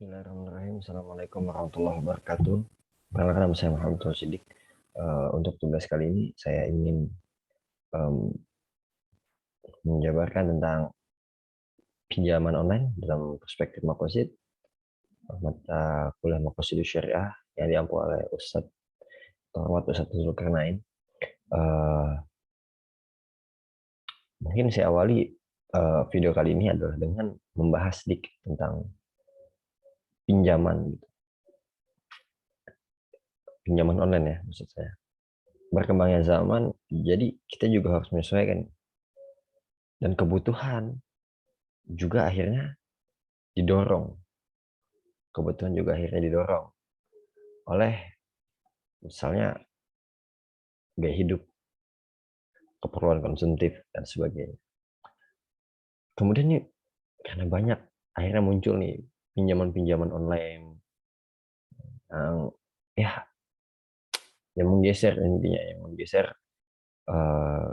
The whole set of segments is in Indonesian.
Bismillahirrahmanirrahim. Assalamualaikum warahmatullahi wabarakatuh. Perkenalkan nama saya Muhammad Rosidik. Untuk tugas kali ini saya ingin um, menjabarkan tentang pinjaman online dalam perspektif Makosid, mata kuliah Makosid Syariah yang diampu oleh Ustadz Terhormat Ustadz Zulkarnain. Uh, Mungkin saya awali video kali ini adalah dengan membahas sedikit tentang pinjaman, pinjaman online ya maksud saya. Berkembangnya zaman, jadi kita juga harus menyesuaikan dan kebutuhan juga akhirnya didorong. Kebutuhan juga akhirnya didorong oleh misalnya gaya hidup, keperluan konsumtif, dan sebagainya. Kemudian nih, karena banyak, akhirnya muncul nih pinjaman-pinjaman online yang ya yang menggeser intinya, yang menggeser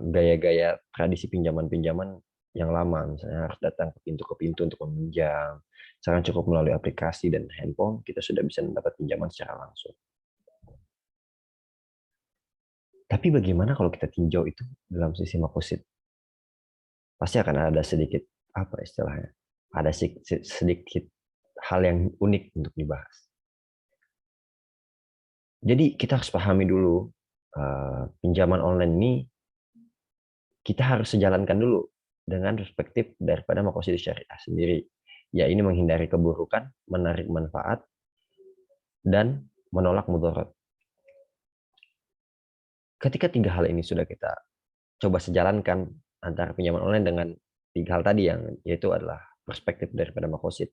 gaya-gaya tradisi pinjaman-pinjaman yang lama, misalnya harus datang ke pintu untuk meminjam. Sekarang cukup melalui aplikasi dan handphone, kita sudah bisa mendapat pinjaman secara langsung. Tapi bagaimana kalau kita tinjau itu dalam sisi makosid? Pasti akan ada sedikit, apa istilahnya, ada sedikit hal yang unik untuk dibahas. Jadi kita harus pahami dulu, pinjaman online ini kita harus sejalankan dulu dengan perspektif daripada makosid syariah sendiri. Ya, ini menghindari keburukan, menarik manfaat, dan menolak mudarat. Ketika tiga hal ini sudah kita coba sejalankan antara pinjaman online dengan tiga hal tadi, yang yaitu adalah perspektif daripada makosid,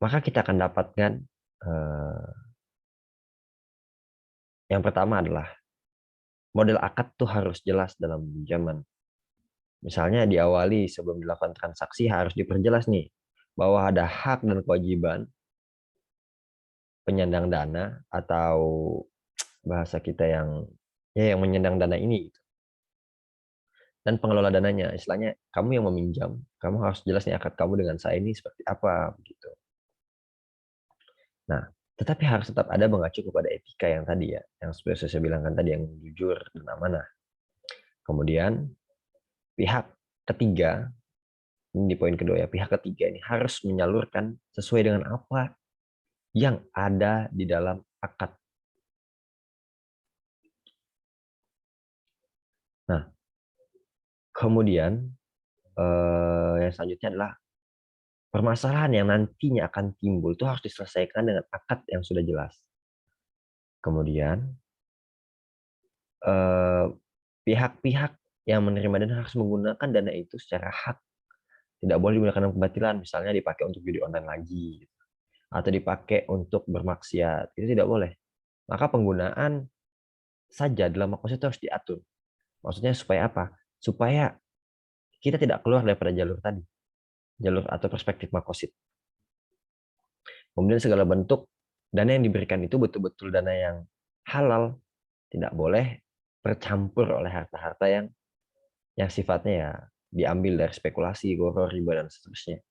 maka kita akan dapatkan yang pertama adalah model akad tuh harus jelas dalam pinjaman. Misalnya diawali sebelum dilakukan transaksi harus diperjelas nih bahwa ada hak dan kewajiban penyandang dana atau bahasa kita yang ya yang menyandang dana ini gitu. Dan pengelola dananya, istilahnya kamu yang meminjam, kamu harus jelas nih akad kamu dengan saya ini seperti apa begitu. Nah, tetapi harus tetap ada mengacu kepada etika yang tadi ya, yang seperti saya bilangkan tadi, yang jujur dan amanah. Kemudian pihak ketiga, ini di poin kedua ya, pihak ketiga ini harus menyalurkan sesuai dengan apa yang ada di dalam akad. Nah, kemudian yang selanjutnya adalah permasalahan yang nantinya akan timbul itu harus diselesaikan dengan akad yang sudah jelas. Kemudian pihak-pihak yang menerima dana harus menggunakan dana itu secara hak. Tidak boleh digunakan kebatilan, misalnya dipakai untuk judi online lagi, atau dipakai untuk bermaksiat. Itu tidak boleh. Maka penggunaan saja dalam makosid itu harus diatur. Maksudnya supaya apa? Supaya kita tidak keluar daripada jalur tadi. Jalur atau perspektif makosid. Kemudian segala bentuk dana yang diberikan itu betul-betul dana yang halal. Tidak boleh bercampur oleh harta-harta yang sifatnya ya diambil dari spekulasi, goro, riba, dan seterusnya.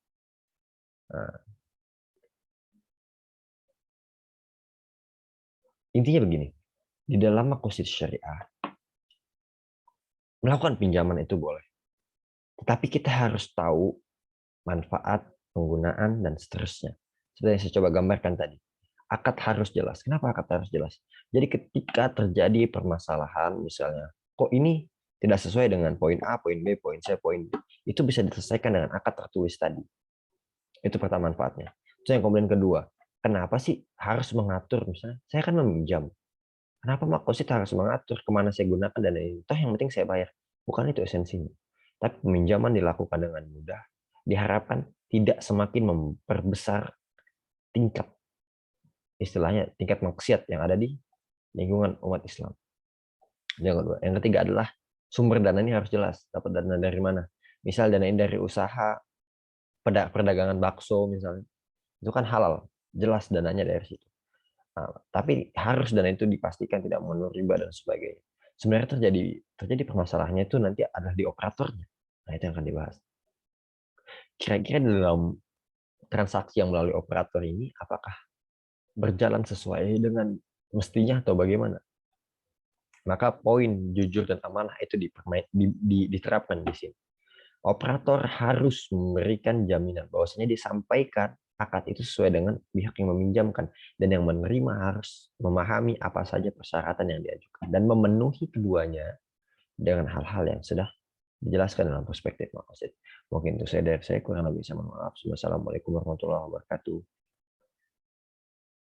Nah, intinya begini, di dalam makosid syariah, melakukan pinjaman itu boleh. Tetapi kita harus tahu manfaat, penggunaan, dan seterusnya. Seperti yang saya coba gambarkan tadi. Akad harus jelas. Kenapa akad harus jelas? Jadi ketika terjadi permasalahan, misalnya, kok ini tidak sesuai dengan poin A, poin B, poin C, poin D, itu bisa diselesaikan dengan akad tertulis tadi. Itu pertama manfaatnya. Itu yang kemudian kedua, kenapa sih harus mengatur, misalnya, saya kan meminjam. Kenapa makosid harus mengatur kemana saya gunakan dana ini? Toh yang penting saya bayar. Bukan itu esensinya. Tapi peminjaman dilakukan dengan mudah. Diharapkan tidak semakin memperbesar tingkat, istilahnya tingkat maksiat yang ada di lingkungan umat Islam. Yang kedua. Yang ketiga adalah sumber dana ini harus jelas. Dapat dana dari mana? Misal dana ini dari usaha perdagangan bakso misalnya. Itu kan halal. Jelas dananya dari situ. Nah, tapi harus dana itu dipastikan tidak mengandung riba dan sebagainya. Sebenarnya terjadi permasalahannya itu nanti adalah di operatornya. Nah, itu yang akan dibahas. Kira-kira dalam transaksi yang melalui operator ini apakah berjalan sesuai dengan mestinya atau bagaimana. Maka poin jujur dan amanah itu diterapkan di sini. Operator harus memberikan jaminan bahwasanya disampaikan akad itu sesuai dengan pihak yang meminjamkan, dan yang menerima harus memahami apa saja persyaratan yang diajukan dan memenuhi keduanya dengan hal-hal yang sudah dijelaskan dalam perspektif maqasid. Mungkin itu saya dari saya, kurang lebih saya mohon maaf. Wassalamualaikum warahmatullahi wabarakatuh.